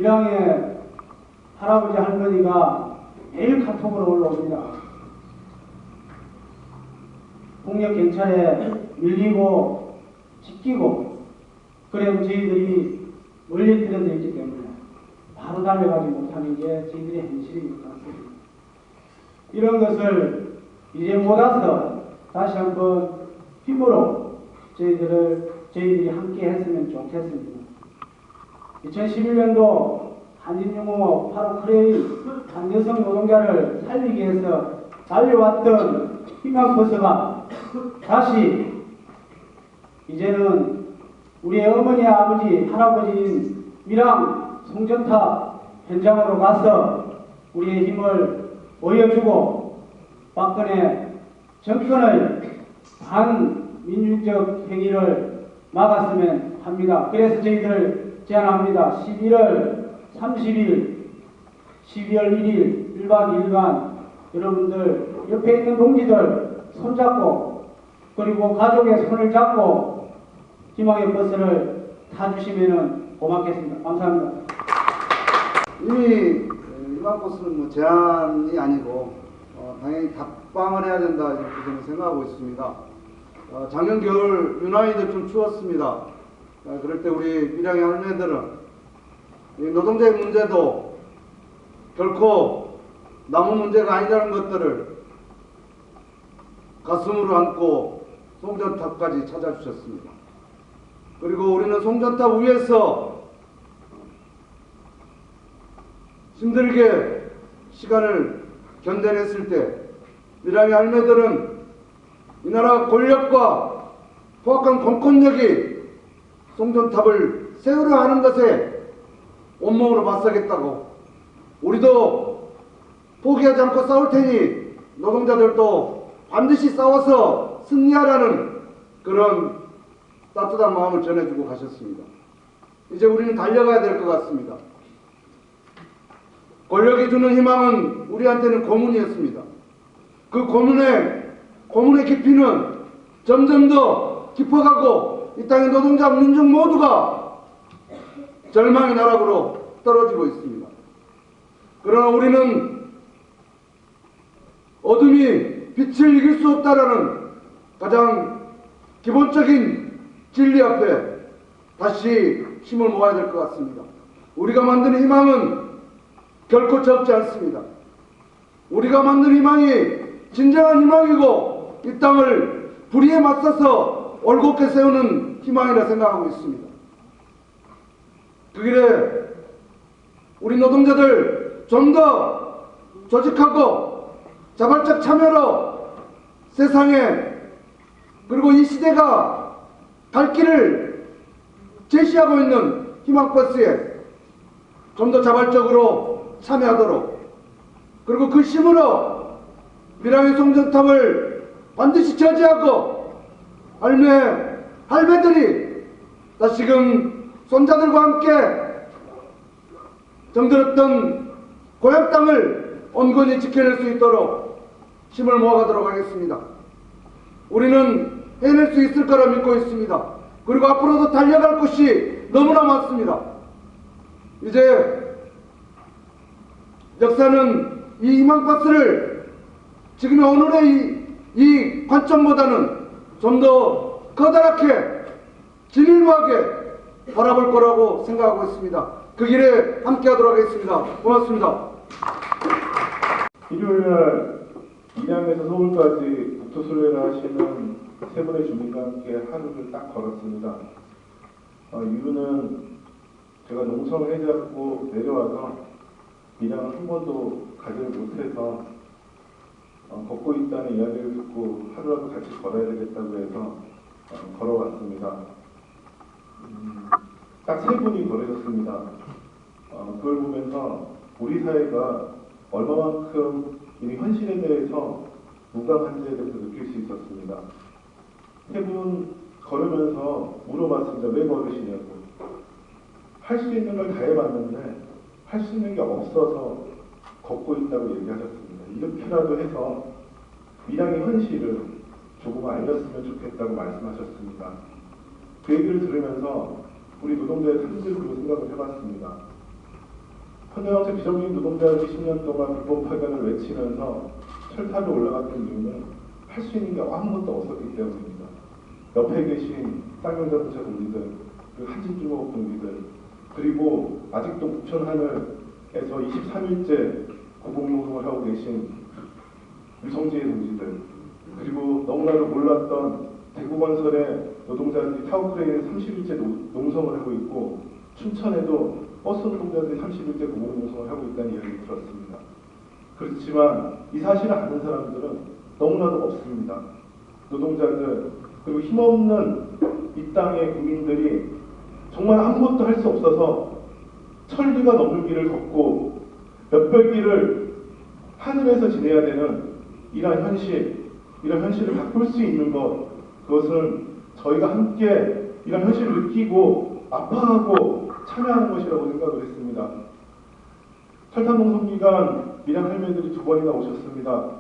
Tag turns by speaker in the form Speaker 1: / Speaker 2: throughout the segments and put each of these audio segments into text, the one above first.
Speaker 1: 밀양의 할아버지 할머니가 매일 카톡으로 올라옵니다. 폭력 경찰에 밀리고 찢기고 그래도 저희들이 멀리 들여져 있기 때문에 바로 달려가지 못하는 게 저희들의 현실인 것 같습니다. 이런 것을 이제 못 와서 다시 한번 힘으로 저희들이 함께 했으면 좋겠습니다. 2011년도 한진중공업 8호 크레인 한여성 노동자를 살리기 위해서 달려왔던 희망버스가 다시 이제는 우리의 어머니, 아버지, 할아버지인 밀양 송전탑 현장으로 가서 우리의 힘을 보여주고 박근혜 정권의 반민주적 행위를 막았으면 합니다. 그래서 저희들 제안합니다. 11월 30일, 12월 1일 1박 2일간 여러분들 옆에 있는 동지들 손잡고 그리고 가족의 손을 잡고 희망의 버스를 타주시면 고맙겠습니다. 감사합니다.
Speaker 2: 이미 희망버스는 뭐 제한이 아니고 당연히 답방을 해야 된다 이렇게 저는 생각하고 있습니다. 작년 겨울 유난히도 좀 추웠습니다. 그럴 때 우리 밀양의 할매들은 이 노동자의 문제도 결코 나무 문제가 아니라는 것들을 가슴으로 안고 송전탑까지 찾아주셨습니다. 그리고 우리는 송전탑 위에서 힘들게 시간을 견뎌냈을 때 밀양의 할매들은 이 나라 권력과 포악한 공권력이 송전탑을 세우려 하는 것에 온몸으로 맞서겠다고 우리도 포기하지 않고 싸울 테니 노동자들도 반드시 싸워서 승리하라는 그런 따뜻한 마음을 전해주고 가셨습니다. 이제 우리는 달려가야 될 것 같습니다. 권력이 주는 희망은 우리한테는 고문이었습니다. 그 고문의 깊이는 점점 더 깊어가고 이 땅의 노동자 민중 모두가 절망의 나락으로 떨어지고 있습니다. 그러나 우리는 어둠이 빛을 이길 수 없다라는 가장 기본적인 진리 앞에 다시 힘을 모아야 될 것 같습니다. 우리가 만든 희망은 결코 적지 않습니다. 우리가 만든 희망이 진정한 희망이고 이 땅을 불의에 맞서서 올곧게 세우는 희망이라 생각하고 있습니다. 그 길에 우리 노동자들 좀 더 조직하고 자발적 참여로 세상에 그리고 이 시대가 갈 길을 제시하고 있는 희망버스에 좀 더 자발적으로 참여하도록 그리고 그 힘으로 밀양의 송전탑을 반드시 저지하고 할매들이 다시금 손자들과 함께 정들었던 고향 땅을 온건히 지켜낼 수 있도록 힘을 모아가도록 하겠습니다. 우리는 해낼 수 있을 거라 믿고 있습니다. 그리고 앞으로도 달려갈 곳이 너무나 많습니다. 이제 역사는 이 희망버스를 지금의 오늘의 이 관점보다는 좀 더 커다랗게 진일무하게 바라볼 거라고 생각하고 있습니다. 그 길에 함께 하도록 하겠습니다. 고맙습니다.
Speaker 3: 일요일날 밀양에서 서울까지 국토순례를 하시는 세 분의 주민과 함께 하루를 딱 걸었습니다. 이유는 제가 농성을 해잡고 내려와서 밀양을 한 번도 가지를 못해서 걷고 있다는 이야기를 듣고 하루라도 같이 걸어야 되겠다고 해서 걸어왔습니다. 딱 세 분이 걸으셨습니다. 그걸 보면서 우리 사회가 얼마만큼 이 현실에 대해서 무감한지에 대해서 느낄 수 있었습니다. 세 분 걸으면서 물어봤습니다. 왜 걸으시냐고. 할 수 있는 걸 다 해봤는데 할 수 있는 게 없어서 걷고 있다고 얘기하셨습니다. 이렇게라도 해서 밀양의 현실을 조금 알렸으면 좋겠다고 말씀하셨습니다. 그 얘기를 들으면서 우리 노동자의 삶들도 생각을 해봤습니다. 현대경제 비정규직 노동자들이 10년 동안 불법 파견을 외치면서 철탑에 올라갔던 이유는 할 수 있는 게 아무것도 없었기 때문입니다. 옆에 계신 쌍용자동차 동지들, 그리고 한진중공업 동지들, 그리고 아직도 부천 하늘에서 23일째 고공노동을 하고 계신 유성재 동지들, 그리고 너무나도 몰랐던 대구건설의 노동자들이 타워크레인에 30일째 농성을 하고 있고, 춘천에도 버스 노동자들이 30일째 고공노동을 하고 있다는 이야기를 들었습니다. 그렇지만 이 사실을 아는 사람들은 너무나도 없습니다. 노동자들, 그리고 힘없는 이 땅의 국민들이 정말 아무것도 할 수 없어서 천리가 넘는 길을 걷고 몇백 길을 하늘에서 지내야 되는 이런 현실을 바꿀 수 있는 것, 그것은 저희가 함께 이런 현실을 느끼고 아파하고 참여하는 것이라고 생각을 했습니다. 철탑농성기간 밀양 할매들이 2번이나 오셨습니다.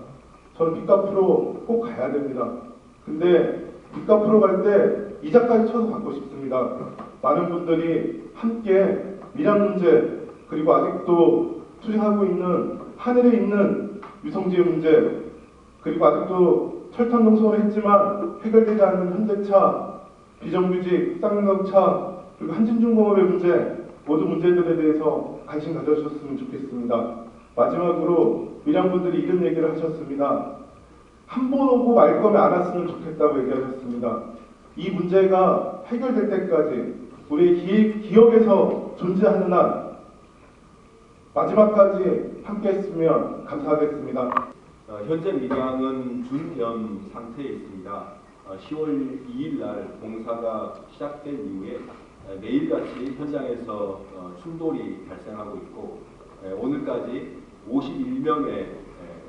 Speaker 3: 저는 빚 갚으러 꼭 가야 됩니다. 근데 빚 갚으러 갈 때 이자까지 쳐서 갚고 싶습니다. 많은 분들이 함께 밀양 문제, 그리고 아직도 투쟁하고 있는 하늘에 있는 유성지의 문제, 그리고 아직도 철탑 농성을 했지만 해결되지 않는 현대차, 비정규직, 쌍용자동차, 그리고 한진중공업의 문제, 모든 문제들에 대해서 관심 가져주셨으면 좋겠습니다. 마지막으로 밀양분들이 이런 얘기를 하셨습니다. 한 번 오고 말 거면 안 왔으면 좋겠다고 얘기하셨습니다. 이 문제가 해결될 때까지 우리 기업에서 존재하는 한 마지막까지 함께 했으면 감사하겠습니다.
Speaker 4: 현재 밀양은 준변 상태에 있습니다. 10월 2일 날 공사가 시작된 이후에 매일같이 현장에서 충돌이 발생하고 있고, 오늘까지 51명의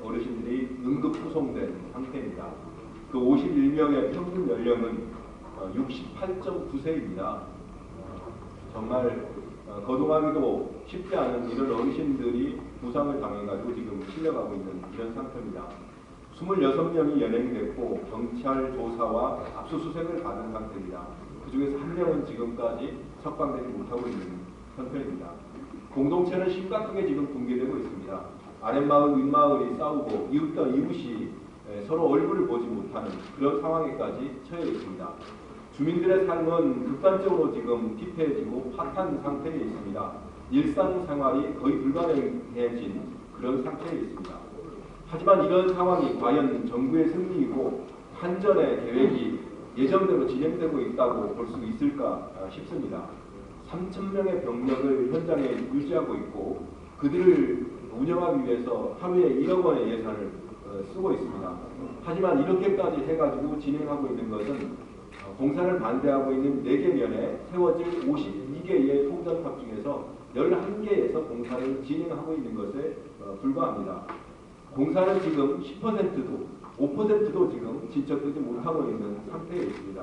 Speaker 4: 어르신들이 응급 후송된 상태입니다. 그 51명의 평균 연령은 68.9세입니다. 정말 거동하기도 쉽지 않은 이런 어르신들이 부상을 당해가지고 지금 실려가고 있는 이런 상태입니다. 26명이 연행됐고 경찰 조사와 압수수색을 받은 상태입니다. 그 중에서 1명은 지금까지 석방되지 못하고 있는 형편입니다. 공동체는 심각하게 지금 붕괴되고 있습니다. 아랫마을, 윗마을이 싸우고 이웃과 이웃이 서로 얼굴을 보지 못하는 그런 상황에까지 처해 있습니다. 주민들의 삶은 극단적으로 지금 피폐해지고 파탄 상태에 있습니다. 일상생활이 거의 불가능해진 그런 상태에 있습니다. 하지만 이런 상황이 과연 정부의 승리이고 한전의 계획이 예정대로 진행되고 있다고 볼 수 있을까 싶습니다. 3,000명의 병력을 현장에 유지하고 있고 그들을 운영하기 위해서 하루에 1억 원의 예산을 쓰고 있습니다. 하지만 이렇게까지 해가지고 진행하고 있는 것은 공사를 반대하고 있는 4개 면에 세워질 52개의 통전탑 중에서 11개에서 공사를 진행하고 있는 것에 불과합니다. 공사는 지금 10%도 5%도 지금 진척되지 못하고 있는 상태에 있습니다.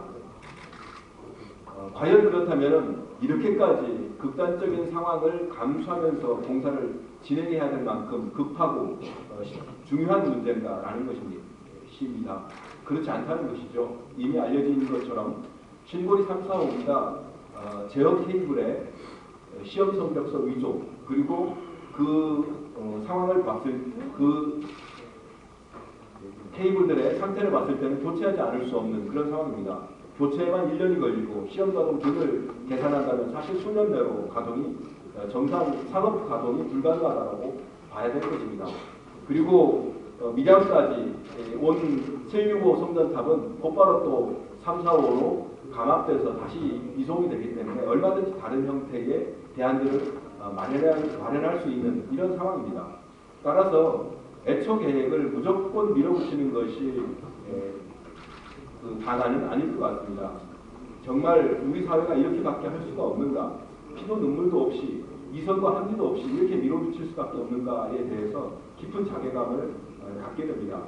Speaker 4: 과연 그렇다면 이렇게까지 극단적인 상황을 감수하면서 공사를 진행해야 될 만큼 급하고 중요한 문제인가라는 것입니다. 그렇지 않다는 것이죠. 이미 알려진 것처럼 신고리 3, 4, 5기가 제어 케이블의 시험 성적서 위조, 그리고 그 상황을 봤을 그 케이블들의 상태를 봤을 때는 교체하지 않을 수 없는 그런 상황입니다. 교체에만 1년이 걸리고 시험 가동 등을 계산한다면 사실 수년 내로 가동이 정상 상업 가동이 불가능하다고 봐야 될 것입니다. 그리고 밀양까지 온 765 성전탑은 곧바로 또 3, 4, 5로 감압돼서 다시 이송이 되기 때문에 얼마든지 다른 형태의 대안들을 마련할 수 있는 이런 상황입니다. 따라서 애초 계획을 무조건 밀어붙이는 것이 그 방안은 아닐 것 같습니다. 정말 우리 사회가 이렇게밖에 할 수가 없는가? 피도 눈물도 없이 이선과 합리도 없이 이렇게 밀어붙일 수밖에 없는가에 대해서 깊은 자괴감을 갖게 됩니다.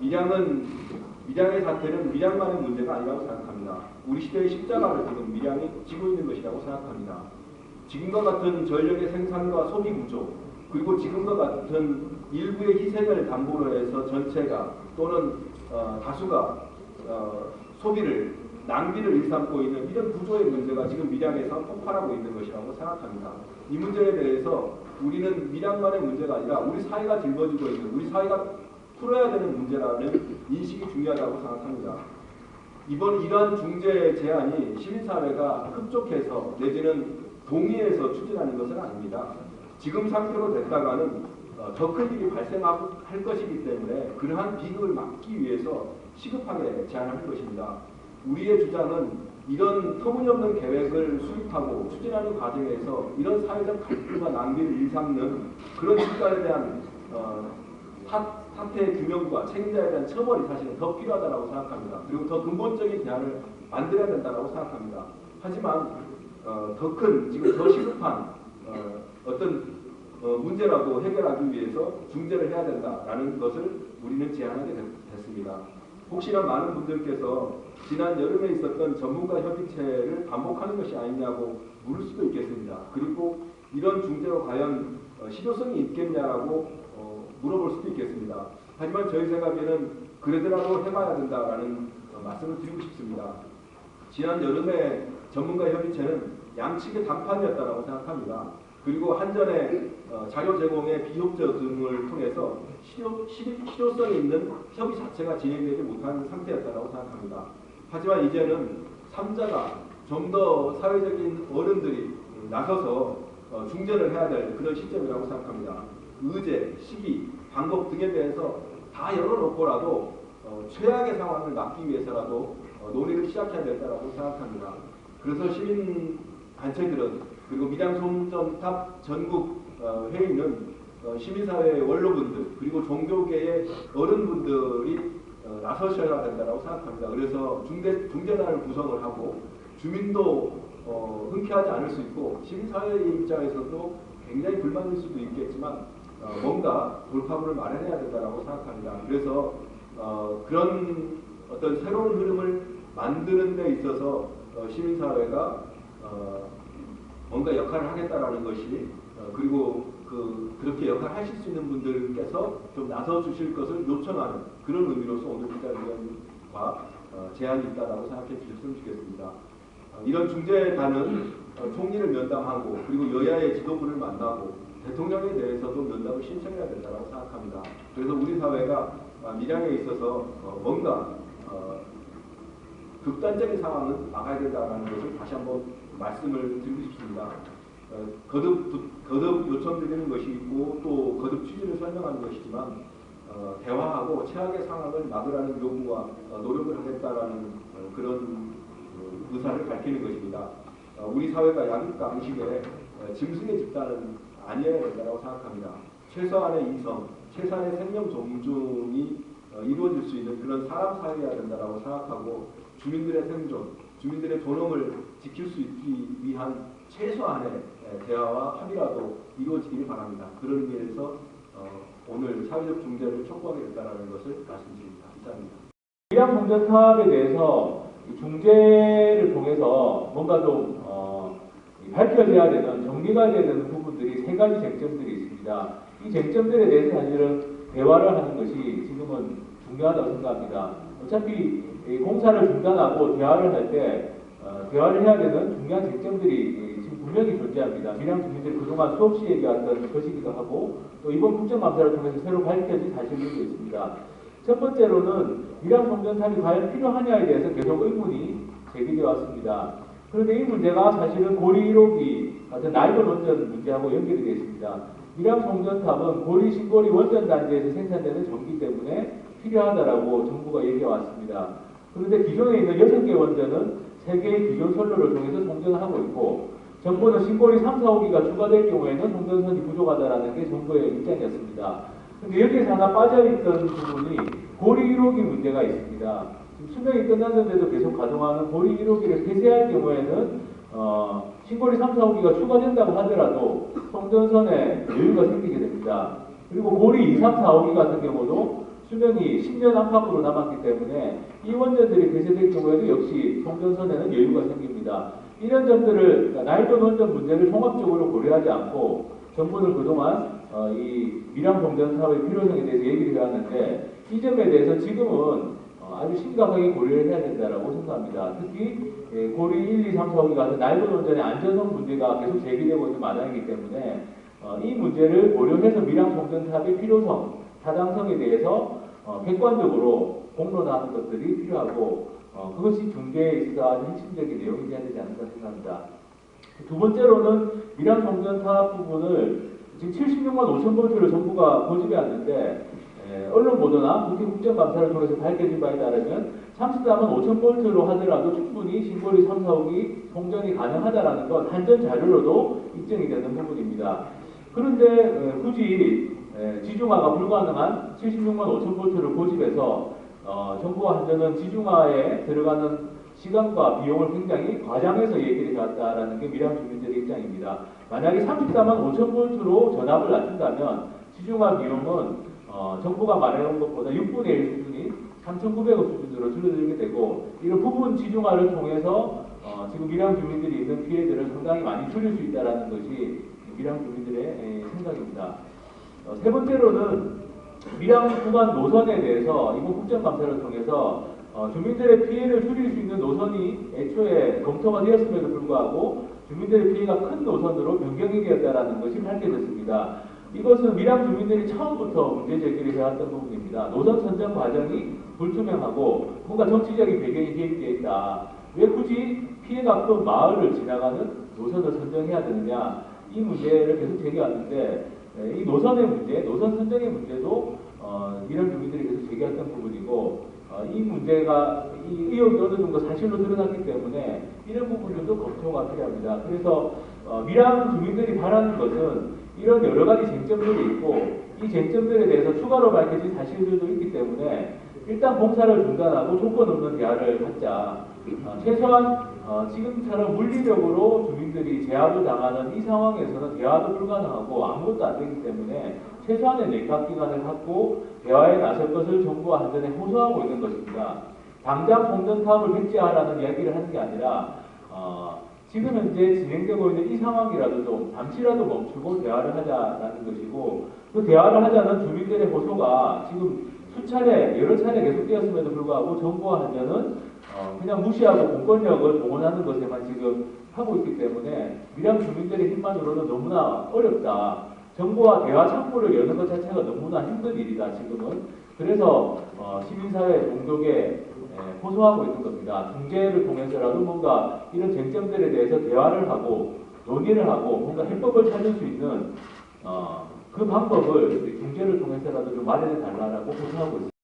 Speaker 4: 밀양의 사태는 밀양만의 문제가 아니라고 생각합니다. 우리 시대의 십자가를 지금 밀양이 지고 있는 것이라고 생각합니다. 지금과 같은 전력의 생산과 소비 구조, 그리고 지금과 같은 일부의 희생을 담보로 해서 전체가 또는 다수가 소비를 낭비를 일삼고 있는 이런 구조의 문제가 지금 밀양에서 폭발하고 있는 것이라고 생각합니다. 이 문제에 대해서 우리는 밀양만의 문제가 아니라 우리 사회가 짊어지고 있는, 우리 사회가 풀어야 되는 문제라는 인식이 중요하다고 생각합니다. 이러한 중재 제안이 시민사회가 흡족해서 내지는 동의해서 추진하는 것은 아닙니다. 지금 상태로 됐다가는 더 큰 일이 발생할 것이기 때문에 그러한 비극을 막기 위해서 시급하게 제안할 것입니다. 우리의 주장은 이런 터무니없는 계획을 수립하고 추진하는 과정에서 이런 사회적 갈등과 낭비를 일삼는 그런 집단에 대한 사태의 규명과 책임자에 대한 처벌이 사실은 더 필요하다고 생각합니다. 그리고 더 근본적인 대안을 만들어야 된다고 생각합니다. 하지만 더 큰, 지금 더 시급한 어떤 문제라도 해결하기 위해서 중재를 해야 된다라는 것을 우리는 제안하게 됐습니다. 혹시나 많은 분들께서 지난 여름에 있었던 전문가 협의체를 반복하는 것이 아니냐고 물을 수도 있겠습니다. 그리고 이런 중재가 과연 실효성이 있겠냐라고 물어볼 수도 있겠습니다. 하지만 저희 생각에는 그래도라도 해봐야 된다라는 말씀을 드리고 싶습니다. 지난 여름에 전문가 협의체는 양측의 담판이었다고 생각합니다. 그리고 한전의 자료 제공의 비협조 등을 통해서 실효성이 있는 협의 자체가 진행되지 못한 상태였다고 생각합니다. 하지만 이제는 3자가 좀 더 사회적인 어른들이 나서서 중재를 해야 될 그런 시점이라고 생각합니다. 의제, 시기, 방법 등에 대해서 다 열어놓고라도 최악의 상황을 막기 위해서라도 논의를 시작해야 된다고 생각합니다. 그래서 시민 단체들은 그리고 밀양송전탑 전국 회의는 시민사회의 원로분들 그리고 종교계의 어른분들이 나서셔야 된다고 생각합니다. 그래서 중재단을 구성을 하고 주민도 흔쾌하지 않을 수 있고 시민사회의 입장에서도 굉장히 불만일 수도 있겠지만 뭔가 돌파구를 마련해야 된다고 생각합니다. 그래서 그런 어떤 새로운 흐름을 만드는 데 있어서 시민사회가 뭔가 역할을 하겠다라는 것이 그리고 그렇게 역할을 하실 수 있는 분들께서 좀 나서 주실 것을 요청하는 그런 의미로서 오늘 기자회견과 제안이 있다라고 생각해 주셨으면 좋겠습니다. 이런 중재단은 총리를 면담하고 그리고 여야의 지도부를 만나고 대통령에 대해서도 면담을 신청해야 된다고 생각합니다. 그래서 우리 사회가 밀양에 있어서 뭔가 극단적인 상황은 막아야 된다는 것을 다시 한번 말씀을 드리고 싶습니다. 거듭 요청드리는 것이 있고 또 거듭 취지를 설명하는 것이지만 대화하고 최악의 상황을 막으라는 요구와 노력을 하겠다라는 그런 의사를 밝히는 것입니다. 우리 사회가 양극강식의 짐승의 집단은 아니어야 된다고 생각합니다. 최소한의 이성, 최소한의 생명 존중이 이루어질 수 있는 그런 사람 사회여야 된다고 생각하고 주민들의 생존, 주민들의 존엄을 지킬 수 있기 위한 최소한의 대화와 합의라도 이루어지기를 바랍니다. 그런 의미에서 오늘 사회적 중재를 촉구하겠다는 것을 말씀드립니다. 이상입니다.
Speaker 5: 밀양 송전탑에 대해서 중재를 통해서 뭔가 좀 밝혀져야 되는, 정리가 돼야 되는 부분들이 세 가지 쟁점들이 있습니다. 이 쟁점들에 대해서 사실은 대화를 하는 것이 지금은 중요하다고 생각합니다. 어차피 공사를 중단하고 대화를 할 때 대화를 해야 되는 중요한 쟁점들이 지금 분명히 존재합니다. 밀양 주민들이 그동안 수없이 얘기했던 것이기도 하고 또 이번 국정감사를 통해서 새로 밝혀진 사실들도 있습니다. 첫 번째로는 밀양 송전탑이 과연 필요하냐에 대해서 계속 의문이 제기되어 왔습니다. 그런데 이 문제가 사실은 고리 1호기 같은 나이론 원전 문제하고 연결이 되어 있습니다. 밀양 송전탑은 고리 신고리 원전 단지에서 생산되는 전기 때문에 필요하다라고 정부가 얘기해 왔습니다. 그런데 기존에 있는 6개 원전은 3개의 기존 선로를 통해서 송전을 하고 있고 정부는 신고리 3, 4, 5기가 추가될 경우에는 송전선이 부족하다라는 게 정부의 입장이었습니다. 그런데 여기에서 하나 빠져있던 부분이 고리 1호기 문제가 있습니다. 지금 수명이 끝났는데도 계속 가동하는 고리 1호기를 폐쇄할 경우에는 신고리 3, 4, 5기가 추가된다고 하더라도 송전선에 여유가 생기게 됩니다. 그리고 고리 2, 3, 4, 5기 같은 경우도 수명이 10년 안팎으로 남았기 때문에 이 원전들이 폐쇄될 경우에도 역시 송전선에는 여유가 생깁니다. 이런 점들을 나이론 원전 문제를 종합적으로 고려하지 않고 정부는 그동안 이 밀양 송전탑의 필요성에 대해서 얘기를 해왔는데 이 점에 대해서 지금은 아주 심각하게 고려를 해야 된다라고 생각합니다. 특히 고리 1, 2, 3, 4, 5기 같은 낡은 원전의 안전성 문제가 계속 제기되고 있는 마당이기 때문에 이 문제를 고려해서 밀양 송전탑의 필요성, 타당성에 대해서 객관적으로 공론하는 것들이 필요하고 그것이 중재에 있어서 아주 핵심적인 내용이 돼야 되지 않을까 생각합니다. 두 번째로는 밀양 송전탑 부분을 지금 76만 5천 볼트를 정부가 고집해 왔는데 언론 보도나 국회 국정감사를 통해서 밝혀진 바에 따르면 34만 5천 볼트로 하더라도 충분히 신고리 3, 4호기 송전이 가능하다라는 것 한전 자료로도 입증이 되는 부분입니다. 그런데 굳이 지중화가 불가능한 76만 5천 볼트를 고집해서 정부와 한전은 지중화에 들어가는 시간과 비용을 굉장히 과장해서 얘기를 해왔다라는 게 밀양 주민들의 입장입니다. 만약에 34만 5천 볼트로 전압을 낮춘다면 지중화 비용은 정부가 말해온 것보다 6분의 1 수준인 3,900억 수준으로 줄어들게 되고 이런 부분 지중화를 통해서 지금 밀양 주민들이 있는 피해들을 상당히 많이 줄일 수 있다는 것이 밀양 주민들의 생각입니다. 세 번째로는 밀양 구간 노선에 대해서 이번 국정감사를 통해서 주민들의 피해를 줄일 수 있는 노선이 애초에 검토가 되었음에도 불구하고 주민들의 피해가 큰 노선으로 변경이 되었다는 것이 밝혀졌습니다. 이것은 밀양 주민들이 처음부터 문제 제기를 해왔던 부분입니다. 노선 선정 과정이 불투명하고 뭔가 정치적인 배경이 개입되어 있다. 왜 굳이 피해가 큰 마을을 지나가는 노선을 선정해야 되느냐. 이 문제를 계속 제기해왔는데 이 노선의 문제, 노선 선정의 문제도 밀양 주민들이 계속 제기했던 부분이고 이 문제가 이 의혹이 어느 정도 사실로 드러났기 때문에 이런 부분들도 검토가 필요합니다. 그래서 밀양 주민들이 바라는 것은 이런 여러 가지 쟁점들이 있고 이 쟁점들에 대해서 추가로 밝혀진 사실들도 있기 때문에 일단 공사를 중단하고 조건 없는 대화를 갖자. 최소한 지금처럼 물리력으로 주민들이 제압을 당하는 이 상황에서는 대화도 불가능하고 아무것도 안 되기 때문에 최소한의 내각 기간을 갖고 대화에 나설 것을 정부와 한전에 호소하고 있는 것입니다. 당장 송전탑을 백지화하라는 이야기를 하는 게 아니라 지금 현재 진행되고 있는 이 상황이라도 좀 잠시라도 멈추고 대화를 하자라는 것이고 그 대화를 하자는 주민들의 호소가 지금 수차례 여러 차례 계속되었음에도 불구하고 정부와 한전은 그냥 무시하고 공권력을 동원하는 것에만 지금 하고 있기 때문에 밀양 주민들의 힘만으로는 너무나 어렵다. 정부와 대화 창구를 여는 것 자체가 너무나 힘든 일이다 지금은. 그래서 시민사회 동족에 호소하고 있는 겁니다. 중재를 통해서라도 뭔가 이런 쟁점들에 대해서 대화를 하고 논의를 하고 뭔가 해법을 찾을 수 있는 그 방법을 중재를 통해서라도 좀 마련해 달라고 호소하고 있습니다.